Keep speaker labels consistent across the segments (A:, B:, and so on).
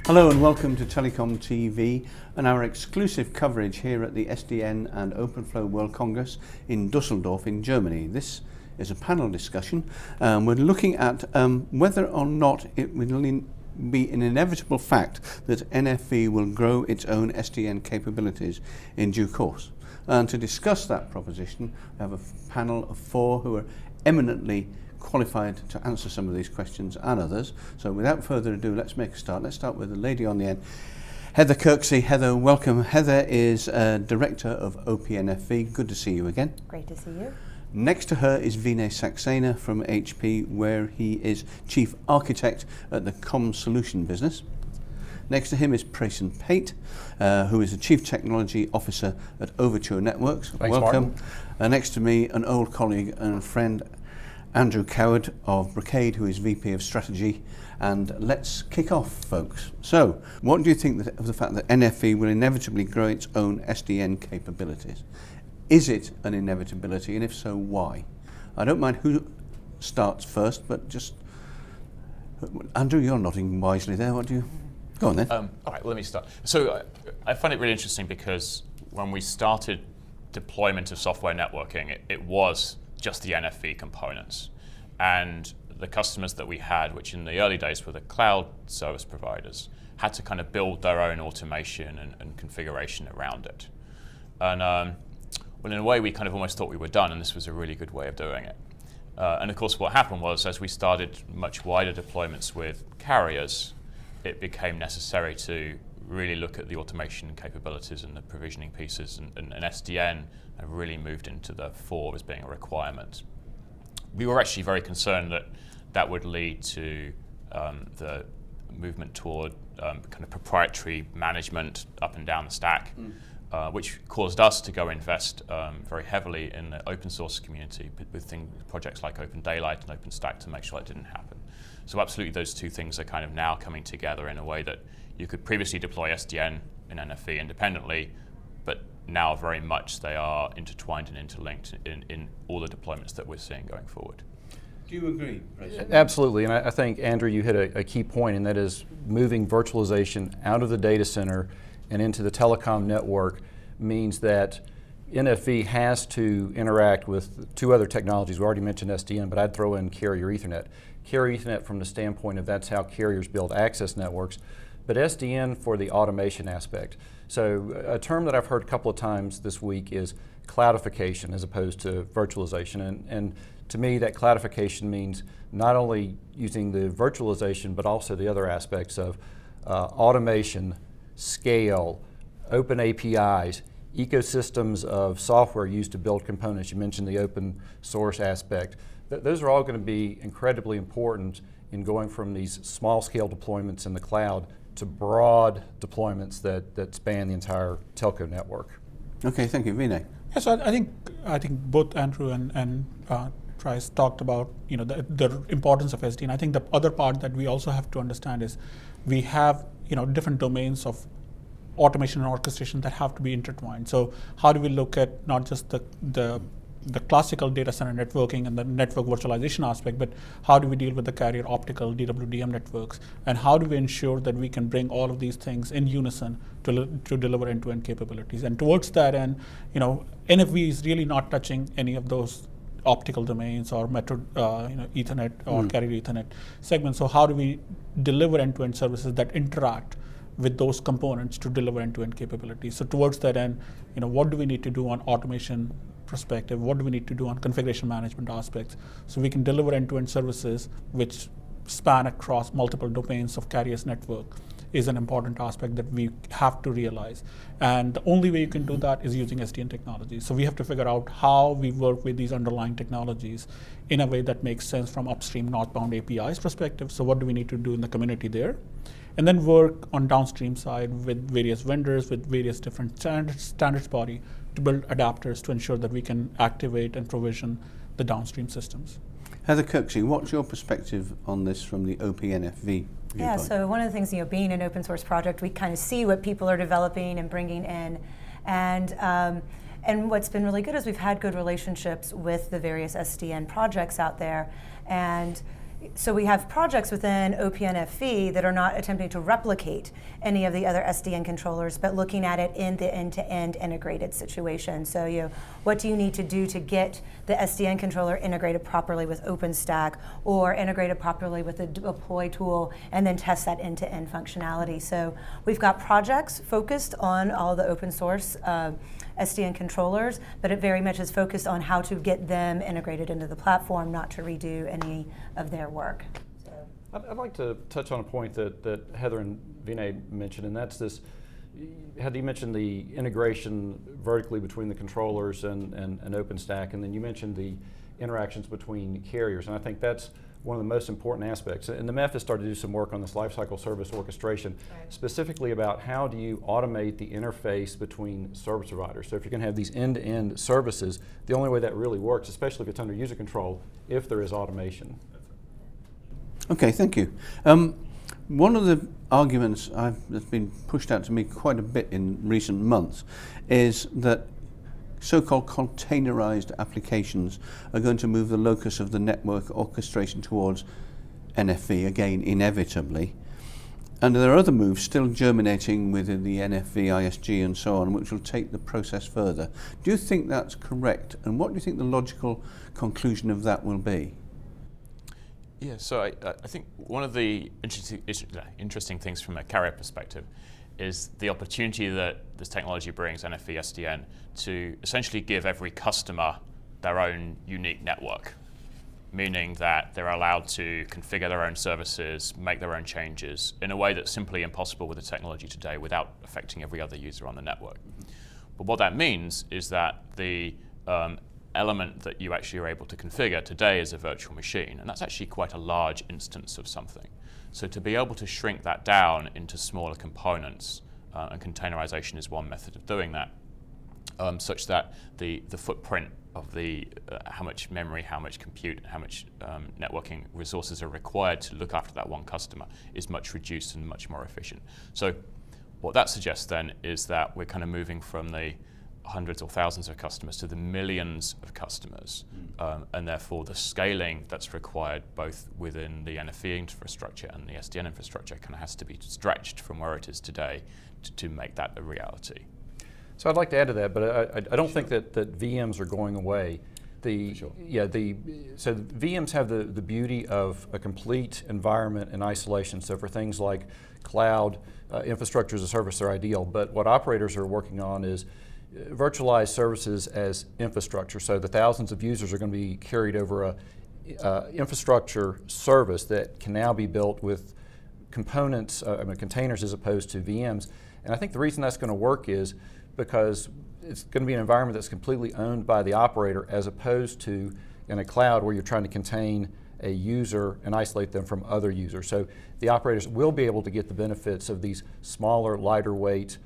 A: Hello and welcome to TelecomTV and our exclusive coverage here at the SDN and OpenFlow World Congress in Dusseldorf in Germany. This is a panel discussion. We're looking at whether or not it will be an inevitable fact that NFV will grow its own SDN capabilities in due course. And to discuss that proposition, we have a panel of four who are eminently qualified to answer some of these questions and others. So without further ado, let's make a start. Let's start with the lady on the end, Heather Kirksey. Heather, welcome. Heather is Director of OPNFV. Good to see you again.
B: Great to see you.
A: Next to her is Vinay Saxena from HP, where he is Chief Architect at the Com Solution business. Next to him is Prayson Pate, who is the Chief Technology Officer at Overture Networks.
C: Thanks,
A: welcome. Next to me, an old colleague and friend, Andrew Coward of Brocade, who is VP of Strategy. And let's kick off, folks. So, what do you think of the fact that NFV will inevitably grow its own SDN capabilities? Is it an inevitability, and if so, why? I don't mind who starts first, but just, Andrew, you're nodding wisely there. What do you? Go on then.
C: All right, let me start. So I find it really interesting because when we started deployment of software networking, it was just the NFV components. And the customers that we had, which in the early days were the cloud service providers, had to kind of build their own automation and configuration around it. And well, in a way, we kind of almost thought we were done, and this was a really good way of doing it. And of course, what happened was, as we started much wider deployments with carriers, it became necessary to really look at the automation capabilities and the provisioning pieces, and SDN have really moved into the fore as being a requirement. We were actually very concerned that that would lead to the movement toward kind of proprietary management up and down the stack, which caused us to go invest very heavily in the open source community with projects like Open Daylight and OpenStack to make sure that didn't happen. So absolutely those two things are kind of now coming together in a way that you could previously deploy SDN and NFV independently, but now very much they are intertwined and interlinked in all the deployments that we're seeing going forward.
A: Do you agree, Prayson?
D: Absolutely, and I think, Andrew, you hit a key point, and that is moving virtualization out of the data center and into the telecom network means that NFV has to interact with two other technologies. We already mentioned SDN, but I'd throw in carrier Ethernet. Carrier Ethernet from the standpoint of that's how carriers build access networks, but SDN for the automation aspect. So a term that I've heard a couple of times this week is cloudification as opposed to virtualization. And to me, that cloudification means not only using the virtualization, but also the other aspects of automation, scale, open APIs, ecosystems of software used to build components. You mentioned the open source aspect. Those are all going to be incredibly important in going from these small scale deployments in the cloud to broad deployments that span the entire telco network.
A: Okay, thank you, Vinay.
E: Yes, I think both Andrew and Trice talked about the importance of SDN. I think the other part that we also have to understand is we have different domains of automation and orchestration that have to be intertwined. So how do we look at not just the classical data center networking and the network virtualization aspect, but how do we deal with the carrier optical DWDM networks, and how do we ensure that we can bring all of these things in unison to deliver end-to-end capabilities? And towards that end, NFV is really not touching any of those optical domains or metro, Ethernet or carrier Ethernet segments. So how do we deliver end-to-end services that interact with those components to deliver end-to-end capabilities? So towards that end, what do we need to do on automation perspective? What do we need to do on configuration management aspects so we can deliver end-to-end services which span across multiple domains of carriers network is an important aspect that we have to realize. And the only way you can do that is using SDN technology. So we have to figure out how we work with these underlying technologies in a way that makes sense from upstream northbound APIs perspective. So what do we need to do in the community there? And then work on downstream side with various vendors, with various different standards body to build adapters to ensure that we can activate and provision the downstream systems.
A: Heather Kirksey, what's your perspective on this from the OPNFV viewpoint?
B: Yeah, so one of the things, being an open source project, we kind of see what people are developing and bringing in. And what's been really good is we've had good relationships with the various SDN projects out there. And So we have projects within OPNFV that are not attempting to replicate any of the other SDN controllers, but looking at it in the end-to-end integrated situation. So what do you need to do to get the SDN controller integrated properly with OpenStack or integrated properly with the deploy tool and then test that end-to-end functionality. So we've got projects focused on all the open source SDN controllers, but it very much is focused on how to get them integrated into the platform, not to redo any of their work. So.
D: I'd like to touch on a point that Heather and Vinay mentioned, and that's this. Heather, you mentioned the integration vertically between the controllers and OpenStack, and then you mentioned the interactions between carriers, and I think that's one of the most important aspects. And the MEF has started to do some work on this lifecycle service orchestration, specifically about how do you automate the interface between service providers. So if you're going to have these end-to-end services, the only way that really works, especially if it's under user control, if there is automation.
A: Okay, thank you. One of the arguments that's been pushed out to me quite a bit in recent months is that so-called containerised applications are going to move the locus of the network orchestration towards NFV, again, inevitably. And there are other moves still germinating within the NFV ISG and so on, which will take the process further. Do you think that's correct? And what do you think the logical conclusion of that will be?
C: Yeah, so I think one of the interesting things from a carrier perspective is the opportunity that this technology brings, NFV SDN, to essentially give every customer their own unique network, meaning that they're allowed to configure their own services, make their own changes in a way that's simply impossible with the technology today without affecting every other user on the network. But what that means is that the element that you actually are able to configure today is a virtual machine, and that's actually quite a large instance of something. So to be able to shrink that down into smaller components, and containerization is one method of doing that, such that the footprint of the how much memory, how much compute, how much networking resources are required to look after that one customer is much reduced and much more efficient. So what that suggests then is that we're kind of moving from the hundreds or thousands of customers to the millions of customers, and therefore the scaling that's required both within the NFV infrastructure and the SDN infrastructure kind of has to be stretched from where it is today to make that a reality.
D: So I'd like to add to that, but I don't think that VMs are going away. So VMs have the beauty of a complete environment and isolation. So for things like cloud infrastructure as a service, they're ideal. But what operators are working on is virtualized services as infrastructure. So the thousands of users are going to be carried over a infrastructure service that can now be built with components, containers as opposed to VMs. And I think the reason that's going to work is because it's going to be an environment that's completely owned by the operator as opposed to in a cloud where you're trying to contain a user and isolate them from other users. So the operators will be able to get the benefits of these smaller, lighter weight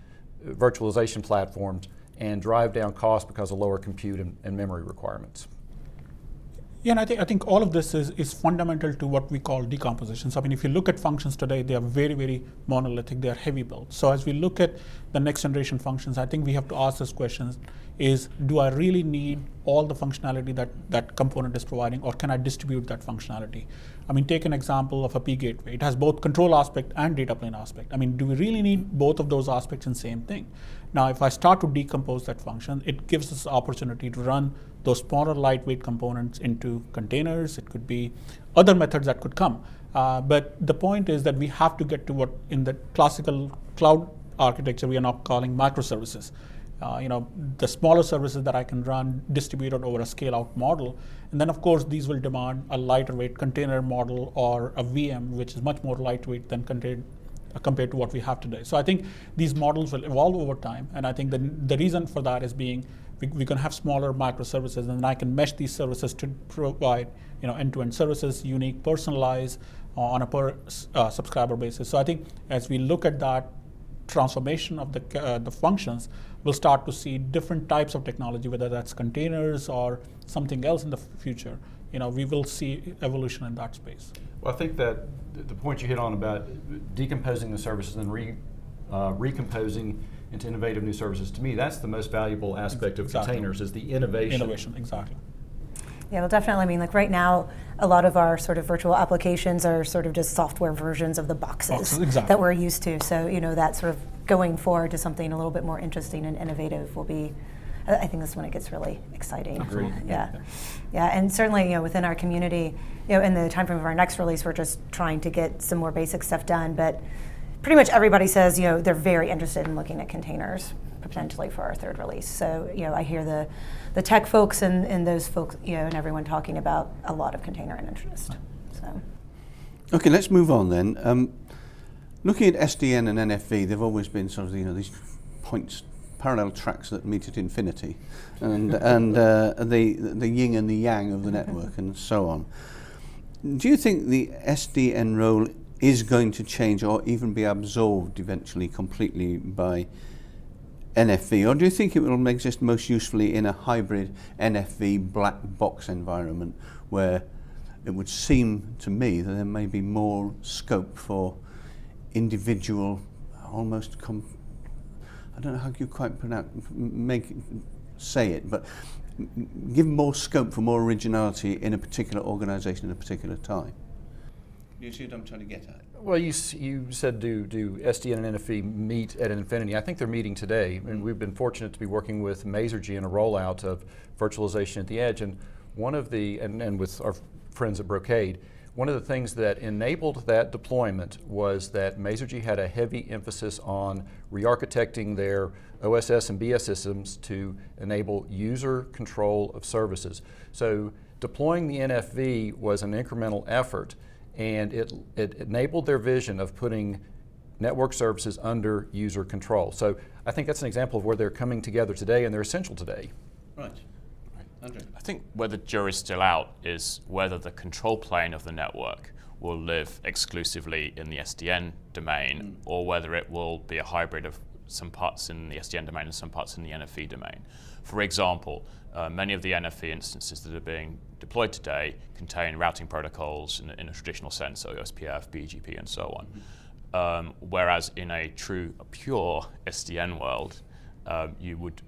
D: virtualization platforms and drive down costs because of lower compute and memory requirements.
E: Yeah, and I think all of this is fundamental to what we call decomposition. So I mean, if you look at functions today, they are very, very monolithic, they are heavy built. So as we look at the next generation functions, I think we have to ask this question is, do I really need all the functionality that component is providing, or can I distribute that functionality? I mean, take an example of a P gateway. It has both control aspect and data plane aspect. I mean, do we really need both of those aspects in the same thing? Now, if I start to decompose that function, it gives us the opportunity to run those smaller lightweight components into containers. It could be other methods that could come. But the point is that we have to get to what in the classical cloud architecture we are now calling microservices. The smaller services that I can run distributed over a scale-out model. And then, of course, these will demand a lighter weight container model or a VM, which is much more lightweight than compared to what we have today. So I think these models will evolve over time. And I think the reason for that is we can have smaller microservices, and then I can mesh these services to provide end-to-end services, unique, personalized on a per subscriber basis. So I think as we look at that transformation of the functions, we'll start to see different types of technology, whether that's containers or something else in the future. We will see evolution in that space.
D: Well, I think that the point you hit on about decomposing the services and recomposing into innovative new services, to me, that's the most valuable aspect of containers, is the innovation.
E: Innovation, exactly.
B: Yeah, well, definitely. I mean, like right now, a lot of our sort of virtual applications are sort of just software versions of the boxes
E: Exactly.
B: that we're used to. So, that sort of going forward to something a little bit more interesting and innovative will be, I think that's when it gets really exciting.
E: Agreed.
B: Yeah. And certainly, within our community, in the time frame of our next release, we're just trying to get some more basic stuff done. But pretty much everybody says, they're very interested in looking at containers potentially for our third release. So, I hear the tech folks and those folks, and everyone talking about a lot of container and interest. So.
A: Okay, let's move on then. Looking at SDN and NFV, they've always been sort of these points, parallel tracks that meet at infinity, and the yin and the yang of the network, and so on. Do you think the SDN role is going to change, or even be absorbed eventually completely by NFV, or do you think it will exist most usefully in a hybrid NFV black box environment where it would seem to me that there may be more scope for individual, almost I don't know how you quite say it, but give more scope for more originality in a particular organisation at a particular time? Do you see what I'm trying to get at?
D: Well, you said do SDN and NFV meet at infinity? I think they're meeting today, and we've been fortunate to be working with Masergy in a rollout of virtualization at the edge. And one of the and with our friends at Brocade, one of the things that enabled that deployment was that Masergy had a heavy emphasis on re-architecting their OSS and BS systems to enable user control of services. So deploying the NFV was an incremental effort, and it enabled their vision of putting network services under user control. So I think that's an example of where they're coming together today, and they're essential today.
A: Right. Andrew?
C: I think where the jury's still out is whether the control plane of the network will live exclusively in the SDN domain, or whether it will be a hybrid of some parts in the SDN domain and some parts in the NFV domain. For example, many of the NFV instances that are being deployed today contain routing protocols in a traditional sense, so OSPF, BGP, and so on. Whereas in a pure SDN world, you would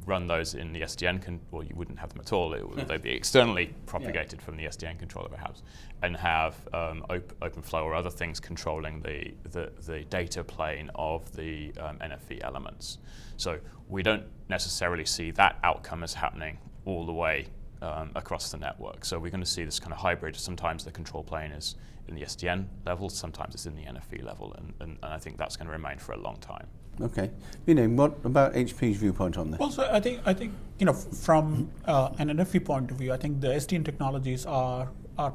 C: run those in the SDN, or you wouldn't have them at all. They'd be externally propagated from the SDN controller perhaps, and have OpenFlow or other things controlling the data plane of the NFV elements. So we don't necessarily see that outcome as happening all the way across the network. So we're going to see this kind of hybrid. Sometimes the control plane is in the SDN level, sometimes it's in the NFV level, and I think that's going to remain for a long time.
A: Okay, Vinay, what about HP's viewpoint on this?
E: Well, so I think from an NFV point of view, I think the SDN technologies are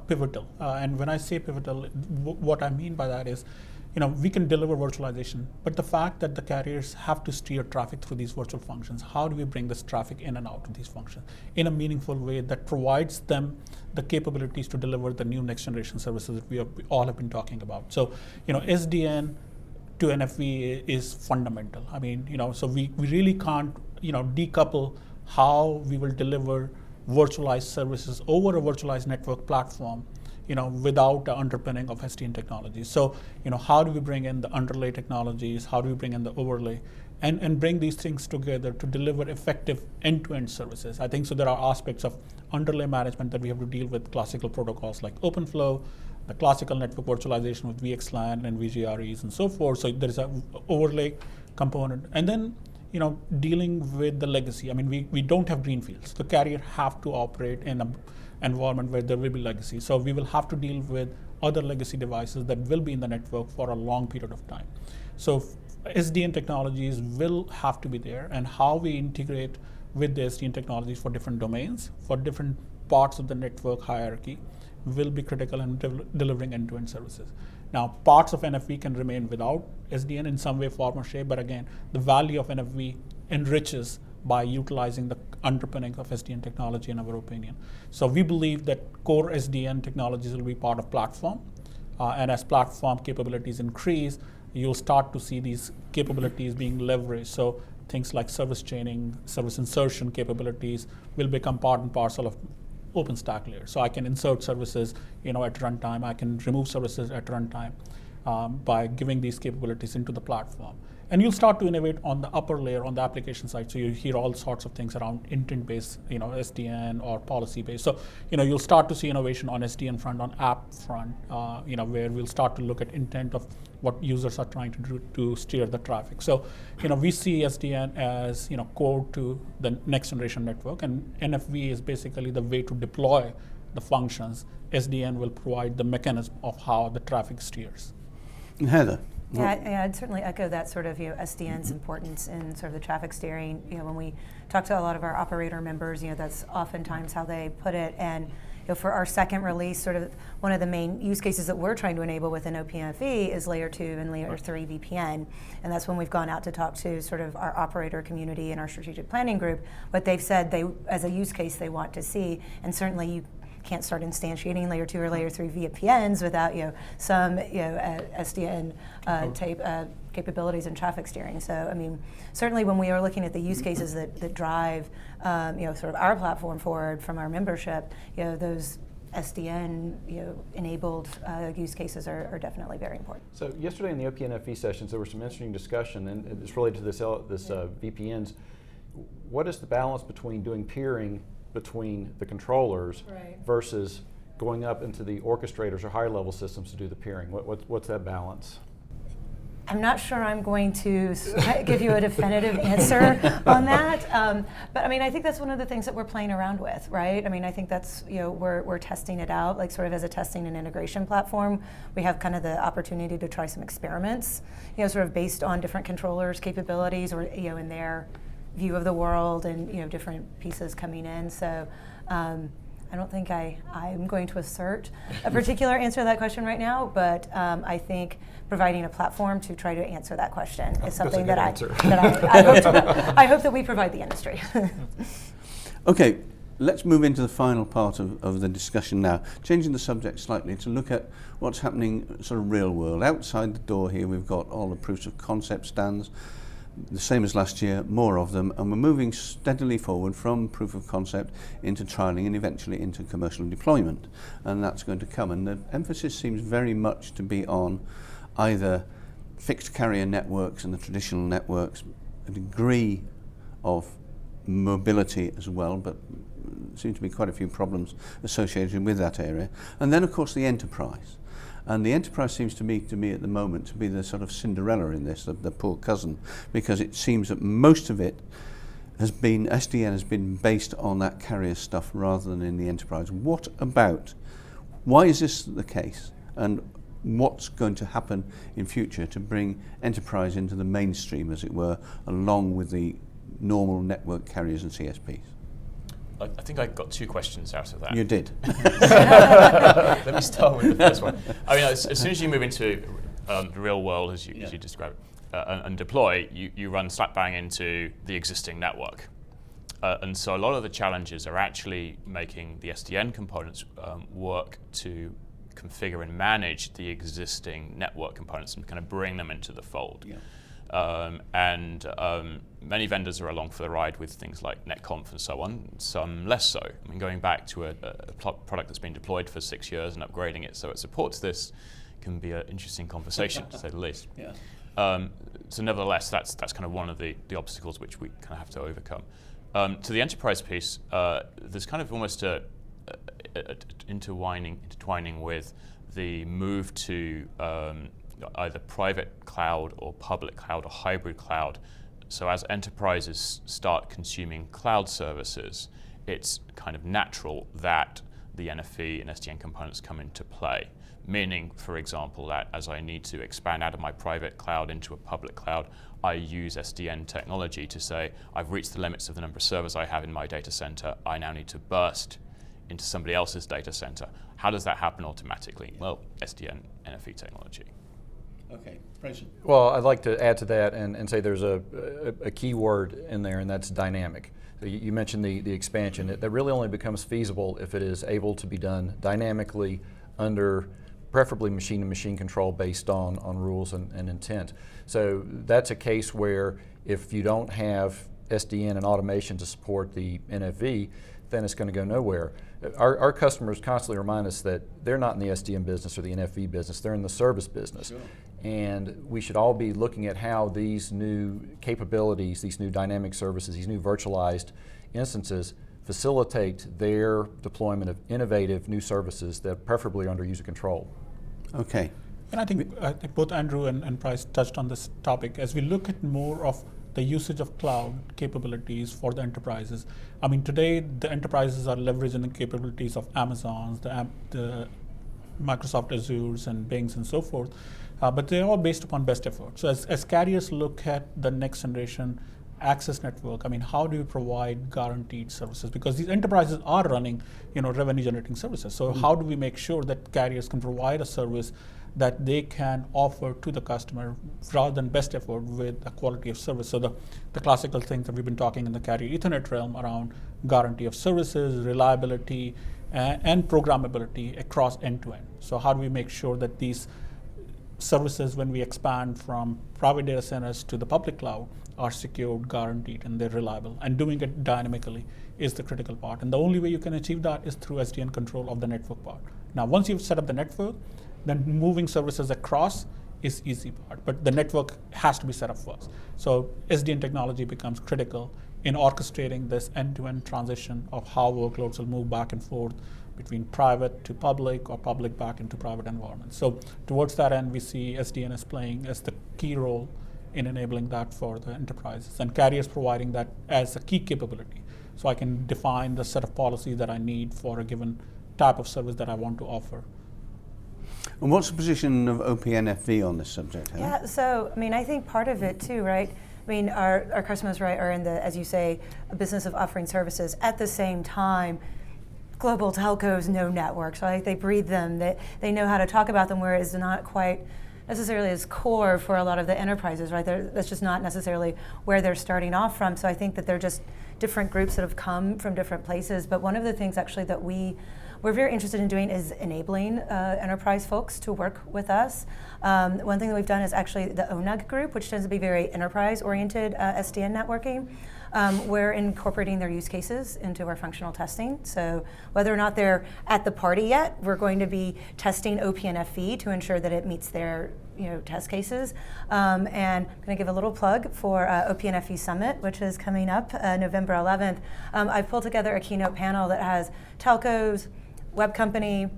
E: pivotal. And when I say pivotal, what I mean by that is, we can deliver virtualization, but the fact that the carriers have to steer traffic through these virtual functions, how do we bring this traffic in and out of these functions in a meaningful way that provides them the capabilities to deliver the new next generation services that we all have been talking about. So, SDN to NFV is fundamental. I mean, so we really can't, decouple how we will deliver virtualized services over a virtualized network platform, without the underpinning of SDN technologies. So, how do we bring in the underlay technologies? How do we bring in the overlay? And bring these things together to deliver effective end-to-end services. I think so there are aspects of underlay management that we have to deal with classical protocols like OpenFlow, the classical network virtualization with VXLAN and VGREs and so forth. So there is an overlay component. And then, dealing with the legacy. I mean, we don't have greenfields. The carrier have to operate in an environment where there will be legacy. So we will have to deal with other legacy devices that will be in the network for a long period of time. So SDN technologies will have to be there, and how we integrate with the SDN technologies for different domains, for different parts of the network hierarchy, will be critical in delivering end-to-end services. Now, parts of NFV can remain without SDN in some way, form, or shape, but again, the value of NFV enriches by utilizing the underpinnings of SDN technology, in our opinion. So we believe that core SDN technologies will be part of platform, and as platform capabilities increase, you'll start to see these capabilities being leveraged. So things like service chaining, service insertion capabilities will become part and parcel of OpenStack layer. So I can insert services, at runtime. I can remove services at runtime by giving these capabilities into the platform. And you'll start to innovate on the upper layer, on the application side. So you hear all sorts of things around intent-based, SDN or policy-based. So, you'll start to see innovation on SDN front, on app front, where we'll start to look at intent of what users are trying to do to steer the traffic. So, we see SDN as, core to the next generation network, and NFV is basically the way to deploy the functions. SDN will provide the mechanism of how the traffic steers.
A: And Heather?
B: Yeah, I'd certainly echo that sort of SDN's importance in sort of the traffic steering. When we talk to a lot of our operator members, that's oftentimes how they put it. And for our second release, sort of one of the main use cases that we're trying to enable within OPNFE is layer 2 and layer 3 VPN. And that's when we've gone out to talk to sort of our operator community and our strategic planning group, what they've said they, as a use case they want to see. And certainly you can't start instantiating layer 2 or layer 3 VPNs without some SDN tape capabilities and traffic steering. So I mean, certainly when we are looking at the use cases that drive sort of our platform forward from our membership, those SDN enabled use cases are definitely very important.
D: So yesterday in the OPNFV sessions, there was some interesting discussion, and it's related to this VPNs. What is the balance between doing peering between the controllers versus going up into the orchestrators or higher level systems to do the peering? What's that balance?
B: I'm not sure I'm going to give you a definitive answer on that, but I mean, I think that's one of the things that we're playing around with, right? I mean, I think that's, we're testing it out, like sort of as a testing and integration platform. We have kind of the opportunity to try some experiments, sort of based on different controllers' capabilities or, in their view of the world and, different pieces coming in. So I don't think I'm going to assert a particular answer to that question right now, but I think providing a platform to try to answer that question is something that I hope that we provide the industry.
A: Okay, let's move into the final part of the discussion now, changing the subject slightly to look at what's happening sort of real world. Outside the door here we've got all the proofs of concept stands, the same as last year, more of them, and we're moving steadily forward from proof of concept into trialing and eventually into commercial deployment, and that's going to come. And the emphasis seems very much to be on either fixed carrier networks and the traditional networks, a degree of mobility as well, but there seem to be quite a few problems associated with that area. And then of course the enterprise. And the enterprise seems to me at the moment to be the sort of Cinderella in this, the poor cousin, because it seems that most of it has been, SDN has been based on that carrier stuff rather than in the enterprise. Why is this the case? And what's going to happen in future to bring enterprise into the mainstream, as it were, along with the normal network carriers and CSPs?
C: I think I got two questions out of that.
A: You did.
C: Let me start with the first one. I mean, as soon as you move into the real world, as you described, and deploy, you run slap bang into the existing network. And so a lot of the challenges are actually making the SDN components work to configure and manage the existing network components and kind of bring them into the fold. Yeah. Many vendors are along for the ride with things like NetConf and so on, some less so. I mean, going back to a product that's been deployed for 6 years and upgrading it so it supports this can be an interesting conversation, to say the least. Yeah. So nevertheless, that's kind of one of the obstacles which we kind of have to overcome. To the enterprise piece, there's kind of almost a intertwining with the move to either private cloud or public cloud or hybrid cloud. So as enterprises start consuming cloud services, it's kind of natural that the NFV and SDN components come into play. Meaning, for example, that as I need to expand out of my private cloud into a public cloud, I use SDN technology to say, I've reached the limits of the number of servers I have in my data center, I now need to burst into somebody else's data center. How does that happen automatically? Well, SDN NFV technology.
A: Okay, Prayson.
D: Well, I'd like to add to that and say there's a key word in there, and that's dynamic. So you mentioned the expansion. That really only becomes feasible if it is able to be done dynamically under preferably machine-to-machine control based on rules and intent. So that's a case where if you don't have SDN and automation to support the NFV, then it's going to go nowhere. Our customers constantly remind us that they're not in the SDN business or the NFV business, they're in the service business. Sure. And we should all be looking at how these new capabilities, these new dynamic services, these new virtualized instances facilitate their deployment of innovative new services that preferably are under user control.
E: Okay. And I think both Andrew and Price touched on this topic. As we look at more of the usage of cloud capabilities for the enterprises, I mean, today the enterprises are leveraging the capabilities of Amazon's, the Microsoft Azure's and Bing's and so forth, but they're all based upon best effort. So as carriers look at the next generation access network, I mean, how do you provide guaranteed services? Because these enterprises are running, revenue generating services. So how do we make sure that carriers can provide a service that they can offer to the customer rather than best effort with a quality of service? So the classical things that we've been talking in the carrier Ethernet realm around guarantee of services, reliability, and programmability across end-to-end. So how do we make sure that these services, when we expand from private data centers to the public cloud, are secured, guaranteed, and they're reliable? And doing it dynamically is the critical part. And the only way you can achieve that is through SDN control of the network part. Now, once you've set up the network, then moving services across is easy part, but the network has to be set up first. So SDN technology becomes critical in orchestrating this end-to-end transition of how workloads will move back and forth between private to public or public back into private environments. So towards that end, we see SDN as playing as the key role in enabling that for the enterprises, and carriers providing that as a key capability. So I can define the set of policies that I need for a given type of service that I want to offer.
A: And what's the position of OPNFV on this subject, Heather?
B: Yeah, so I mean, I think part of it too, right? I mean, our customers, right, are in the, as you say, a business of offering services. At the same time, global telcos know networks, right? They breathe them. They know how to talk about them, whereas they're not quite necessarily as core for a lot of the enterprises, right? That's just not necessarily where they're starting off from. So I think that they're just different groups that have come from different places. But one of the things actually that we're very interested in doing is enabling enterprise folks to work with us. One thing that we've done is actually the ONUG group, which tends to be very enterprise-oriented SDN networking. We're incorporating their use cases into our functional testing. So whether or not they're at the party yet, we're going to be testing OPNFE to ensure that it meets their test cases. And I'm going to give a little plug for OPNFE Summit, which is coming up November 11th. I've pulled together a keynote panel that has telcos, web company,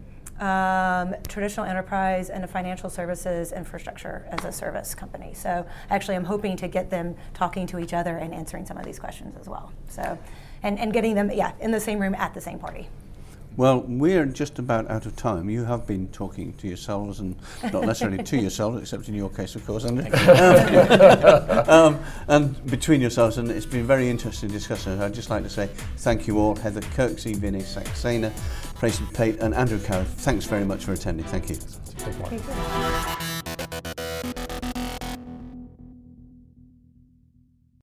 B: traditional enterprise, and a financial services infrastructure as a service company. So actually I'm hoping to get them talking to each other and answering some of these questions as well. So, and getting them, in the same room at the same party.
A: Well, we're just about out of time. You have been talking to yourselves, and not necessarily to yourselves, except in your case, of course, and between yourselves, and it's been very interesting discussion. I'd just like to say thank you all, Heather Kirksey, Vinay, Saxena, Prayson, Pate, and Andrew Carr. Thanks very much for attending. Thank you.
B: Thank you.